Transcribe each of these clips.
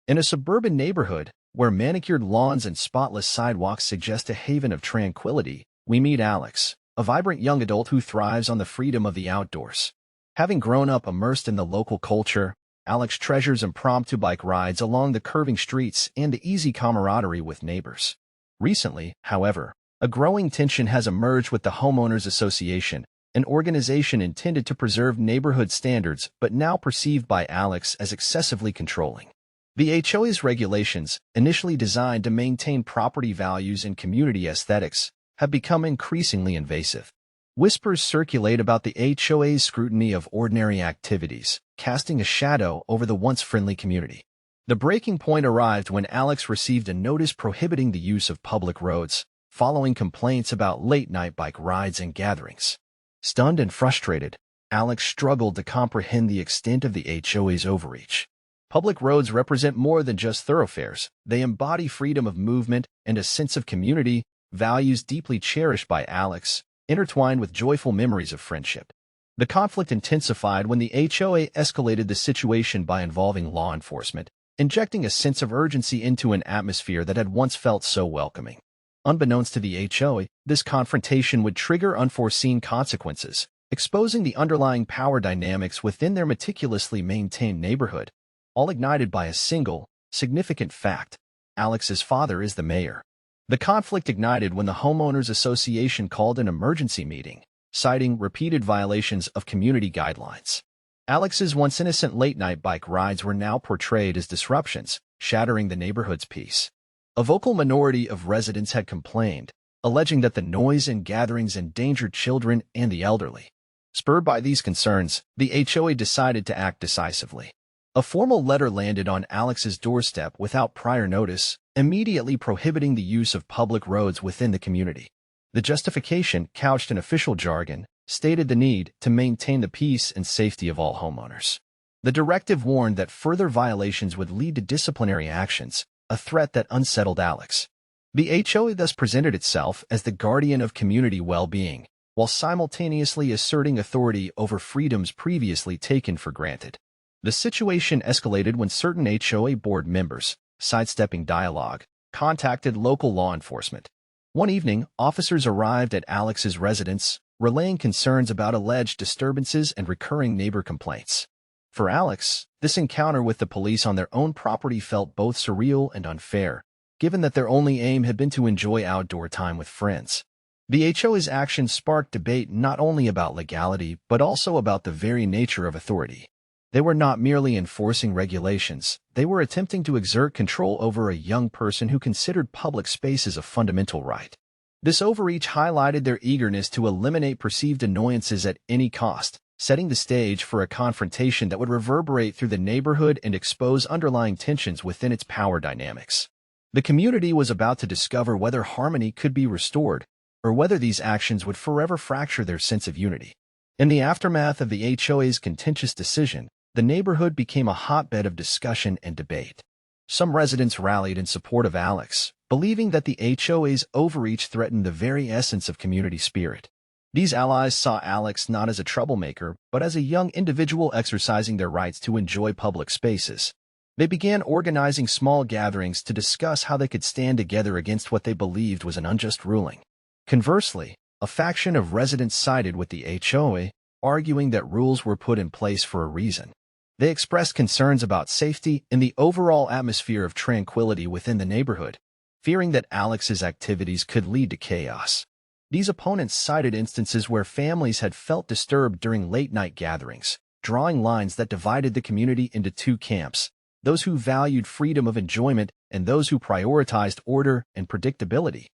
In a suburban neighborhood, where manicured lawns and spotless sidewalks suggest a haven of tranquility, we meet Alex, a vibrant young adult who thrives on the freedom of the outdoors. Having grown up immersed in the local culture, Alex treasures impromptu bike rides along the curving streets and the easy camaraderie with neighbors. Recently, however, a growing tension has emerged with the Homeowners Association, an organization intended to preserve neighborhood standards but now perceived by Alex as excessively controlling. The HOA's regulations, initially designed to maintain property values and community aesthetics, have become increasingly invasive. Whispers circulate about the HOA's scrutiny of ordinary activities, casting a shadow over the once friendly community. The breaking point arrived when Alex received a notice prohibiting the use of public roads, following complaints about late-night bike rides and gatherings. Stunned and frustrated, Alex struggled to comprehend the extent of the HOA's overreach. Public roads represent more than just thoroughfares. They embody freedom of movement and a sense of community, values deeply cherished by Alex, intertwined with joyful memories of friendship. The conflict intensified when the HOA escalated the situation by involving law enforcement, injecting a sense of urgency into an atmosphere that had once felt so welcoming. Unbeknownst to the HOA, this confrontation would trigger unforeseen consequences, exposing the underlying power dynamics within their meticulously maintained neighborhood, all ignited by a single, significant fact: Alex's father is the mayor. The conflict ignited when the Homeowners Association called an emergency meeting, citing repeated violations of community guidelines. Alex's once innocent late-night bike rides were now portrayed as disruptions, shattering the neighborhood's peace. A vocal minority of residents had complained, alleging that the noise and gatherings endangered children and the elderly. Spurred by these concerns, the HOA decided to act decisively. A formal letter landed on Alex's doorstep without prior notice, immediately prohibiting the use of public roads within the community. The justification, couched in official jargon, stated the need to maintain the peace and safety of all homeowners. The directive warned that further violations would lead to disciplinary actions, a threat that unsettled Alex. The HOA thus presented itself as the guardian of community well-being, while simultaneously asserting authority over freedoms previously taken for granted. The situation escalated when certain HOA board members, sidestepping dialogue, contacted local law enforcement. One evening, officers arrived at Alex's residence, relaying concerns about alleged disturbances and recurring neighbor complaints. For Alex, this encounter with the police on their own property felt both surreal and unfair, given that their only aim had been to enjoy outdoor time with friends. The HOA's actions sparked debate not only about legality but also about the very nature of authority. They were not merely enforcing regulations, they were attempting to exert control over a young person who considered public spaces a fundamental right. This overreach highlighted their eagerness to eliminate perceived annoyances at any cost, setting the stage for a confrontation that would reverberate through the neighborhood and expose underlying tensions within its power dynamics. The community was about to discover whether harmony could be restored, or whether these actions would forever fracture their sense of unity. In the aftermath of the HOA's contentious decision, the neighborhood became a hotbed of discussion and debate. Some residents rallied in support of Alex, believing that the HOA's overreach threatened the very essence of community spirit. These allies saw Alex not as a troublemaker, but as a young individual exercising their rights to enjoy public spaces. They began organizing small gatherings to discuss how they could stand together against what they believed was an unjust ruling. Conversely, a faction of residents sided with the HOA, arguing that rules were put in place for a reason. They expressed concerns about safety and the overall atmosphere of tranquility within the neighborhood, fearing that Alex's activities could lead to chaos. These opponents cited instances where families had felt disturbed during late-night gatherings, drawing lines that divided the community into two camps: those who valued freedom of enjoyment and those who prioritized order and predictability.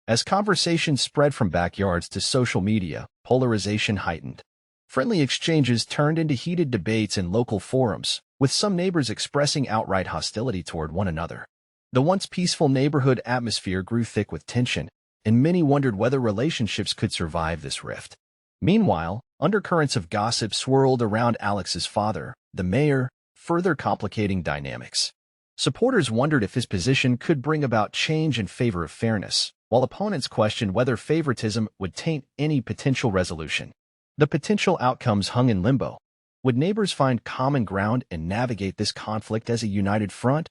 As conversations spread from backyards to social media, polarization heightened. Friendly exchanges turned into heated debates in local forums, with some neighbors expressing outright hostility toward one another. The once peaceful neighborhood atmosphere grew thick with tension, and many wondered whether relationships could survive this rift. Meanwhile, undercurrents of gossip swirled around Alex's father, the mayor, further complicating dynamics. Supporters wondered if his position could bring about change in favor of fairness, while opponents questioned whether favoritism would taint any potential resolution. The potential outcomes hung in limbo. Would neighbors find common ground and navigate this conflict as a united front?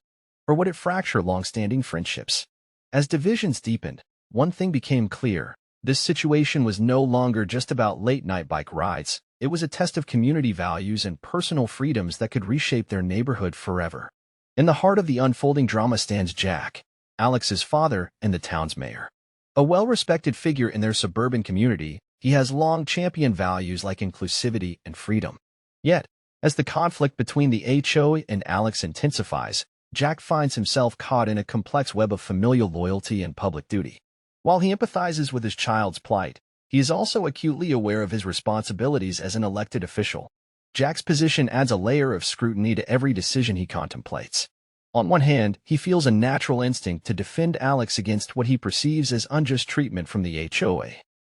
Or would it fracture long-standing friendships? As divisions deepened, one thing became clear. This situation was no longer just about late-night bike rides. It was a test of community values and personal freedoms that could reshape their neighborhood forever. In the heart of the unfolding drama stands Jack, Alex's father and the town's mayor. A well-respected figure in their suburban community, he has long championed values like inclusivity and freedom. Yet, as the conflict between the HOA and Alex intensifies, Jack finds himself caught in a complex web of familial loyalty and public duty. While he empathizes with his child's plight, he is also acutely aware of his responsibilities as an elected official. Jack's position adds a layer of scrutiny to every decision he contemplates. On one hand, he feels a natural instinct to defend Alex against what he perceives as unjust treatment from the HOA.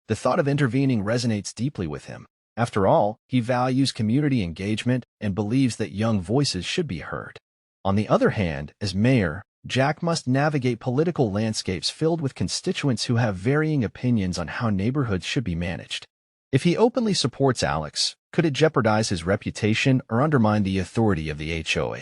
The thought of intervening resonates deeply with him. After all, he values community engagement and believes that young voices should be heard. On the other hand, as mayor, Jack must navigate political landscapes filled with constituents who have varying opinions on how neighborhoods should be managed. If he openly supports Alex, could it jeopardize his reputation or undermine the authority of the HOA?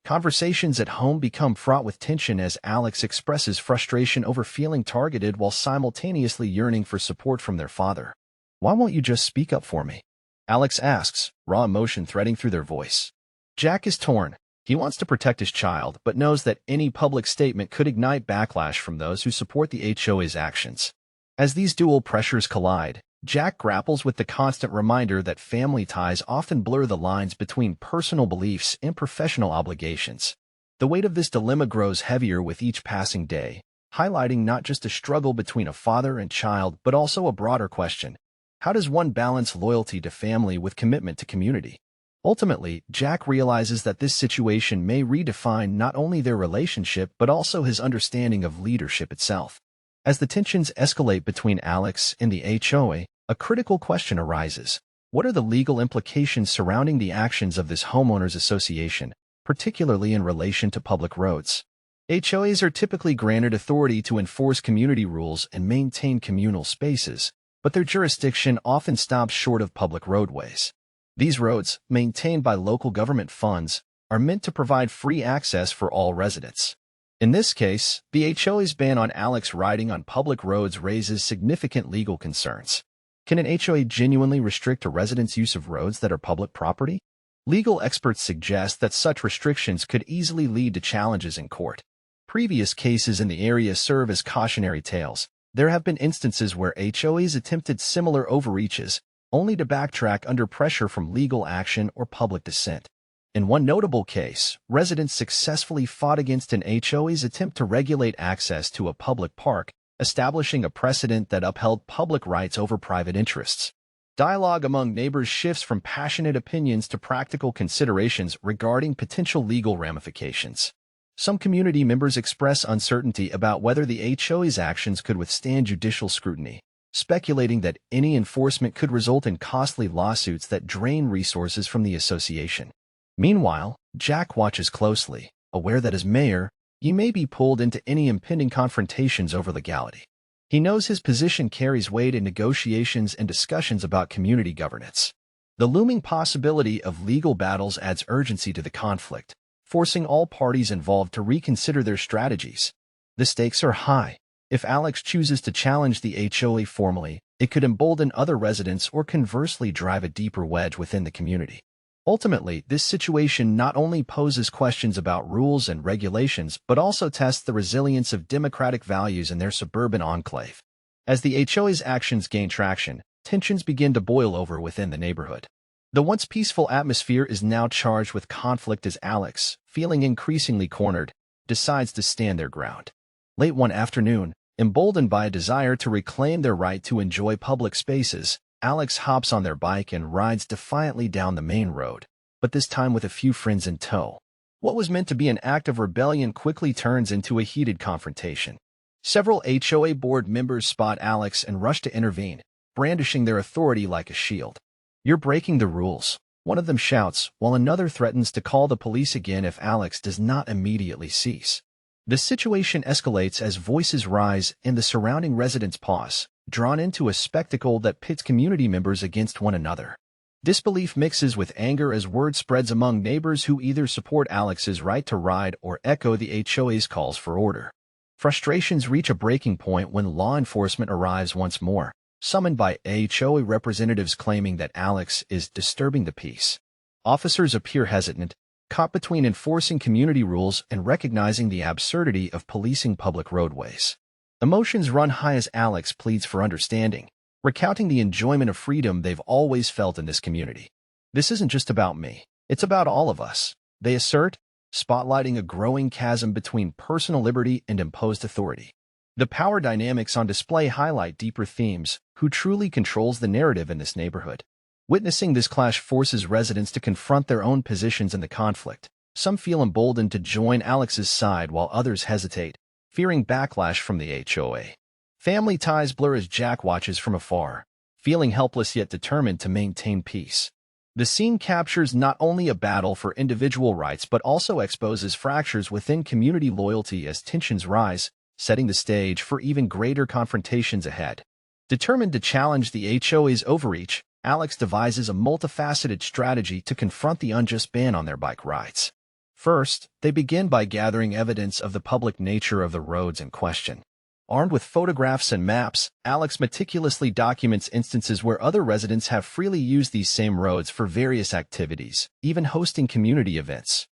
Conversations at home become fraught with tension as Alex expresses frustration over feeling targeted while simultaneously yearning for support from their father. "Why won't you just speak up for me?" Alex asks, raw emotion threading through their voice. Jack is torn. He wants to protect his child, but knows that any public statement could ignite backlash from those who support the HOA's actions. As these dual pressures collide, Jack grapples with the constant reminder that family ties often blur the lines between personal beliefs and professional obligations. The weight of this dilemma grows heavier with each passing day, highlighting not just a struggle between a father and child, but also a broader question. How does one balance loyalty to family with commitment to community? Ultimately, Jack realizes that this situation may redefine not only their relationship but also his understanding of leadership itself. As the tensions escalate between Alex and the HOA, a critical question arises. What are the legal implications surrounding the actions of this homeowners association, particularly in relation to public roads? HOAs are typically granted authority to enforce community rules and maintain communal spaces, but their jurisdiction often stops short of public roadways. These roads, maintained by local government funds, are meant to provide free access for all residents. In this case, the HOA's ban on Alex riding on public roads raises significant legal concerns. Can an HOA genuinely restrict a resident's use of roads that are public property? Legal experts suggest that such restrictions could easily lead to challenges in court. Previous cases in the area serve as cautionary tales. There have been instances where HOAs attempted similar overreaches, only to backtrack under pressure from legal action or public dissent. In one notable case, residents successfully fought against an HOA's attempt to regulate access to a public park, establishing a precedent that upheld public rights over private interests. Dialogue among neighbors shifts from passionate opinions to practical considerations regarding potential legal ramifications. Some community members express uncertainty about whether the HOA's actions could withstand judicial scrutiny, speculating that any enforcement could result in costly lawsuits that drain resources from the association. Meanwhile, Jack watches closely, aware that as mayor, he may be pulled into any impending confrontations over legality. He knows his position carries weight in negotiations and discussions about community governance. The looming possibility of legal battles adds urgency to the conflict, forcing all parties involved to reconsider their strategies. The stakes are high. If Alex chooses to challenge the HOA formally, it could embolden other residents or conversely drive a deeper wedge within the community. Ultimately, this situation not only poses questions about rules and regulations, but also tests the resilience of democratic values in their suburban enclave. As the HOA's actions gain traction, tensions begin to boil over within the neighborhood. The once peaceful atmosphere is now charged with conflict as Alex, feeling increasingly cornered, decides to stand their ground. Late one afternoon, emboldened by a desire to reclaim their right to enjoy public spaces, Alex hops on their bike and rides defiantly down the main road, but this time with a few friends in tow. What was meant to be an act of rebellion quickly turns into a heated confrontation. Several HOA board members spot Alex and rush to intervene, brandishing their authority like a shield. "You're breaking the rules," one of them shouts, while another threatens to call the police again if Alex does not immediately cease. The situation escalates as voices rise and the surrounding residents pause, drawn into a spectacle that pits community members against one another. Disbelief mixes with anger as word spreads among neighbors who either support Alex's right to ride or echo the HOA's calls for order. Frustrations reach a breaking point when law enforcement arrives once more, summoned by HOA representatives claiming that Alex is disturbing the peace. Officers appear hesitant, caught between enforcing community rules and recognizing the absurdity of policing public roadways. Emotions run high as Alex pleads for understanding, recounting the enjoyment of freedom they've always felt in this community. "This isn't just about me. It's about all of us," they assert, spotlighting a growing chasm between personal liberty and imposed authority. The power dynamics on display highlight deeper themes: who truly controls the narrative in this neighborhood. Witnessing this clash forces residents to confront their own positions in the conflict. Some feel emboldened to join Alex's side while others hesitate, fearing backlash from the HOA. Family ties blur as Jack watches from afar, feeling helpless yet determined to maintain peace. The scene captures not only a battle for individual rights but also exposes fractures within community loyalty as tensions rise, setting the stage for even greater confrontations ahead. Determined to challenge the HOA's overreach, Alex devises a multifaceted strategy to confront the unjust ban on their bike rides. First, they begin by gathering evidence of the public nature of the roads in question. Armed with photographs and maps, Alex meticulously documents instances where other residents have freely used these same roads for various activities, even hosting community events,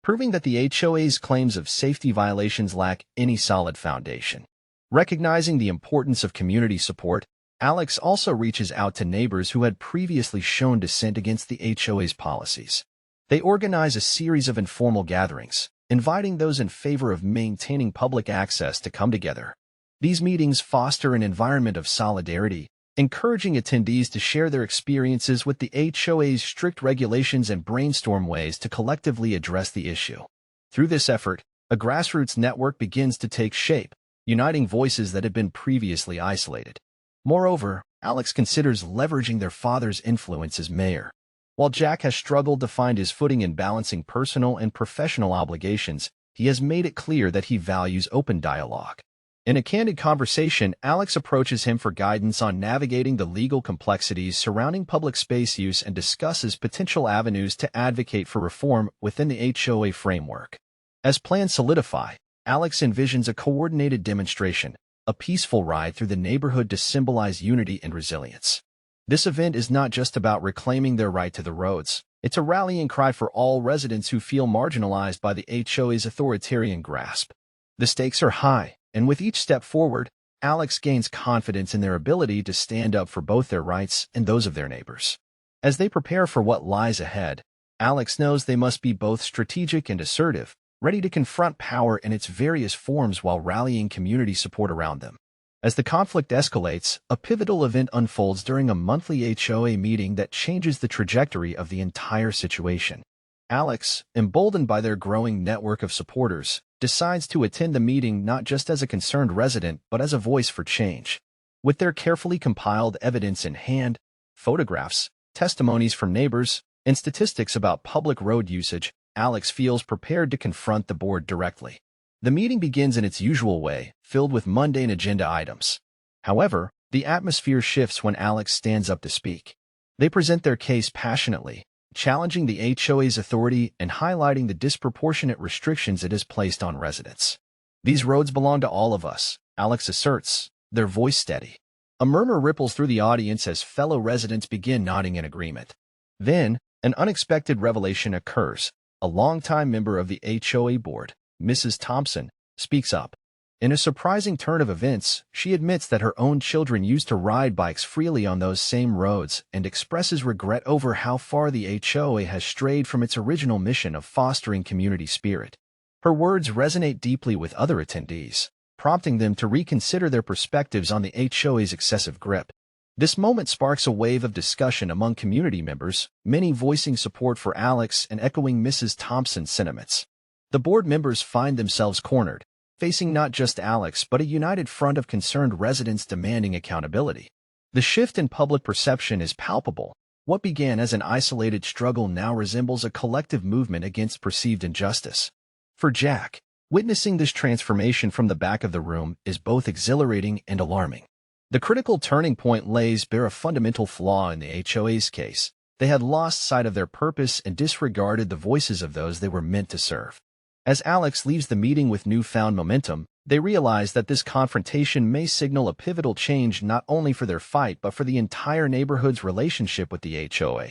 proving that the HOA's claims of safety violations lack any solid foundation. Recognizing the importance of community support, Alex also reaches out to neighbors who had previously shown dissent against the HOA's policies. They organize a series of informal gatherings, inviting those in favor of maintaining public access to come together. These meetings foster an environment of solidarity, encouraging attendees to share their experiences with the HOA's strict regulations and brainstorm ways to collectively address the issue. Through this effort, a grassroots network begins to take shape, uniting voices that had been previously isolated. Moreover, Alex considers leveraging their father's influence as mayor. While Jack has struggled to find his footing in balancing personal and professional obligations, he has made it clear that he values open dialogue. In a candid conversation, Alex approaches him for guidance on navigating the legal complexities surrounding public space use and discusses potential avenues to advocate for reform within the HOA framework. As plans solidify, Alex envisions a coordinated demonstration, a peaceful ride through the neighborhood to symbolize unity and resilience. This event is not just about reclaiming their right to the roads. It's a rallying cry for all residents who feel marginalized by the HOA's authoritarian grasp. The stakes are high, and with each step forward, Alex gains confidence in their ability to stand up for both their rights and those of their neighbors. As they prepare for what lies ahead, Alex knows they must be both strategic and assertive, ready to confront power in its various forms while rallying community support around them. As the conflict escalates, a pivotal event unfolds during a monthly HOA meeting that changes the trajectory of the entire situation. Alex, emboldened by their growing network of supporters, decides to attend the meeting not just as a concerned resident but as a voice for change. With their carefully compiled evidence in hand, photographs, testimonies from neighbors, and statistics about public road usage, Alex feels prepared to confront the board directly. The meeting begins in its usual way, filled with mundane agenda items. However, the atmosphere shifts when Alex stands up to speak. They present their case passionately, challenging the HOA's authority and highlighting the disproportionate restrictions it has placed on residents. "These roads belong to all of us," Alex asserts, their voice steady. A murmur ripples through the audience as fellow residents begin nodding in agreement. Then, an unexpected revelation occurs. A longtime member of the HOA board, Mrs. Thompson, speaks up. In a surprising turn of events, she admits that her own children used to ride bikes freely on those same roads and expresses regret over how far the HOA has strayed from its original mission of fostering community spirit. Her words resonate deeply with other attendees, prompting them to reconsider their perspectives on the HOA's excessive grip. This moment sparks a wave of discussion among community members, many voicing support for Alex and echoing Mrs. Thompson's sentiments. The board members find themselves cornered, facing not just Alex but a united front of concerned residents demanding accountability. The shift in public perception is palpable. What began as an isolated struggle now resembles a collective movement against perceived injustice. For Jack, witnessing this transformation from the back of the room is both exhilarating and alarming. The critical turning point lays bare a fundamental flaw in the HOA's case. They had lost sight of their purpose and disregarded the voices of those they were meant to serve. As Alex leaves the meeting with newfound momentum, they realize that this confrontation may signal a pivotal change not only for their fight but for the entire neighborhood's relationship with the HOA.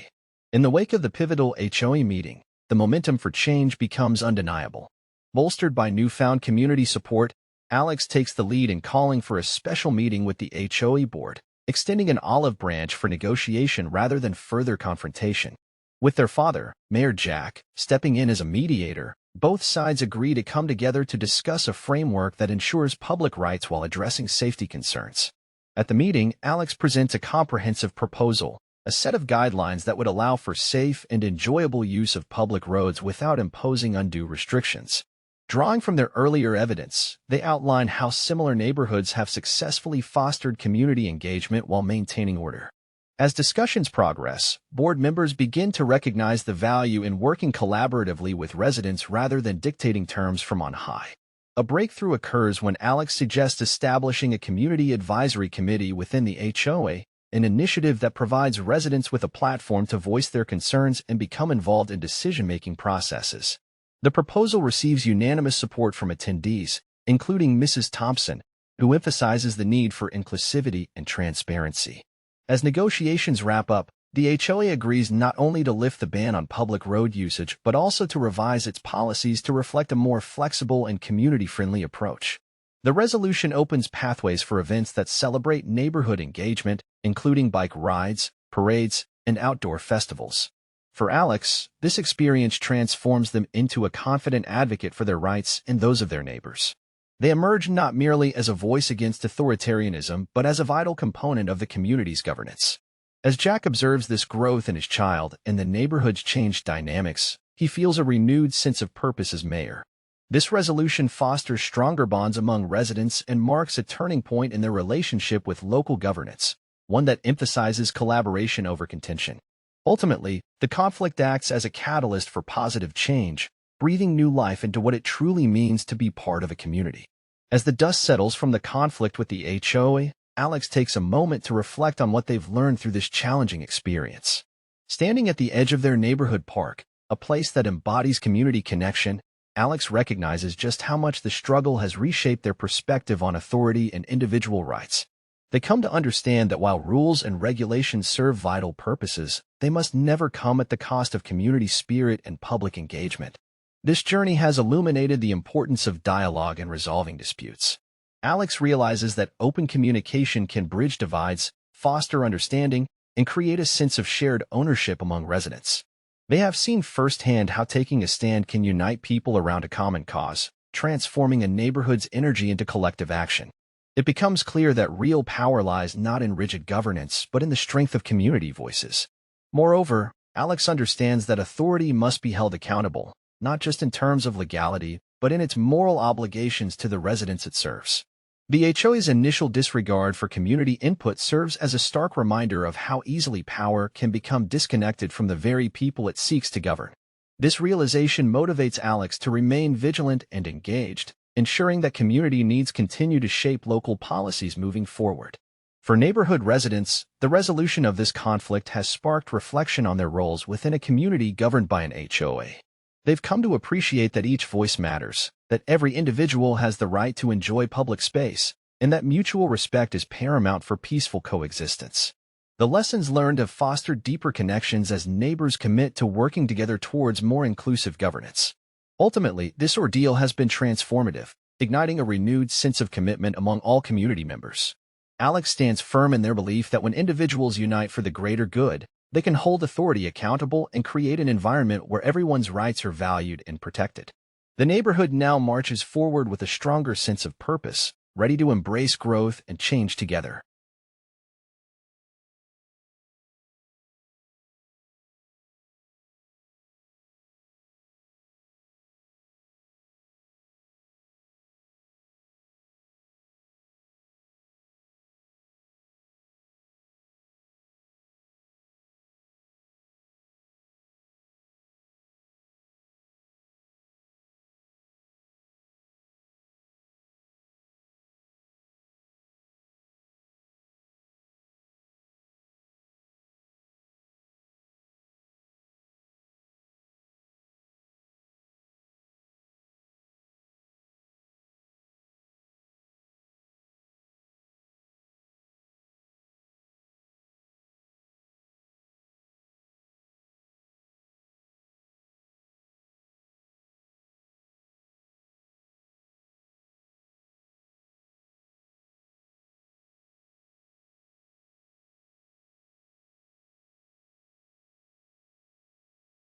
In the wake of the pivotal HOA meeting, the momentum for change becomes undeniable. Bolstered by newfound community support, Alex takes the lead in calling for a special meeting with the HOA board, extending an olive branch for negotiation rather than further confrontation. With their father, Mayor Jack, stepping in as a mediator, both sides agree to come together to discuss a framework that ensures public rights while addressing safety concerns. At the meeting, Alex presents a comprehensive proposal, a set of guidelines that would allow for safe and enjoyable use of public roads without imposing undue restrictions. Drawing from their earlier evidence, they outline how similar neighborhoods have successfully fostered community engagement while maintaining order. As discussions progress, board members begin to recognize the value in working collaboratively with residents rather than dictating terms from on high. A breakthrough occurs when Alex suggests establishing a community advisory committee within the HOA, an initiative that provides residents with a platform to voice their concerns and become involved in decision-making processes. The proposal receives unanimous support from attendees, including Mrs. Thompson, who emphasizes the need for inclusivity and transparency. As negotiations wrap up, the HOA agrees not only to lift the ban on public road usage but also to revise its policies to reflect a more flexible and community-friendly approach. The resolution opens pathways for events that celebrate neighborhood engagement, including bike rides, parades, and outdoor festivals. For Alex, this experience transforms them into a confident advocate for their rights and those of their neighbors. They emerge not merely as a voice against authoritarianism but as a vital component of the community's governance. As Jack observes this growth in his child and the neighborhood's changed dynamics, he feels a renewed sense of purpose as mayor. This resolution fosters stronger bonds among residents and marks a turning point in their relationship with local governance, one that emphasizes collaboration over contention. Ultimately, the conflict acts as a catalyst for positive change, breathing new life into what it truly means to be part of a community. As the dust settles from the conflict with the HOA, Alex takes a moment to reflect on what they've learned through this challenging experience. Standing at the edge of their neighborhood park, a place that embodies community connection, Alex recognizes just how much the struggle has reshaped their perspective on authority and individual rights. They come to understand that while rules and regulations serve vital purposes, they must never come at the cost of community spirit and public engagement. This journey has illuminated the importance of dialogue and resolving disputes. Alex realizes that open communication can bridge divides, foster understanding, and create a sense of shared ownership among residents. They have seen firsthand how taking a stand can unite people around a common cause, transforming a neighborhood's energy into collective action. It becomes clear that real power lies not in rigid governance but in the strength of community voices. Moreover, Alex understands that authority must be held accountable, not just in terms of legality, but in its moral obligations to the residents it serves. The HOA's initial disregard for community input serves as a stark reminder of how easily power can become disconnected from the very people it seeks to govern. This realization motivates Alex to remain vigilant and engaged, ensuring that community needs continue to shape local policies moving forward. For neighborhood residents, the resolution of this conflict has sparked reflection on their roles within a community governed by an HOA. They've come to appreciate that each voice matters, that every individual has the right to enjoy public space, and that mutual respect is paramount for peaceful coexistence. The lessons learned have fostered deeper connections as neighbors commit to working together towards more inclusive governance. Ultimately, this ordeal has been transformative, igniting a renewed sense of commitment among all community members. Alex stands firm in their belief that when individuals unite for the greater good, they can hold authority accountable and create an environment where everyone's rights are valued and protected. The neighborhood now marches forward with a stronger sense of purpose, ready to embrace growth and change together.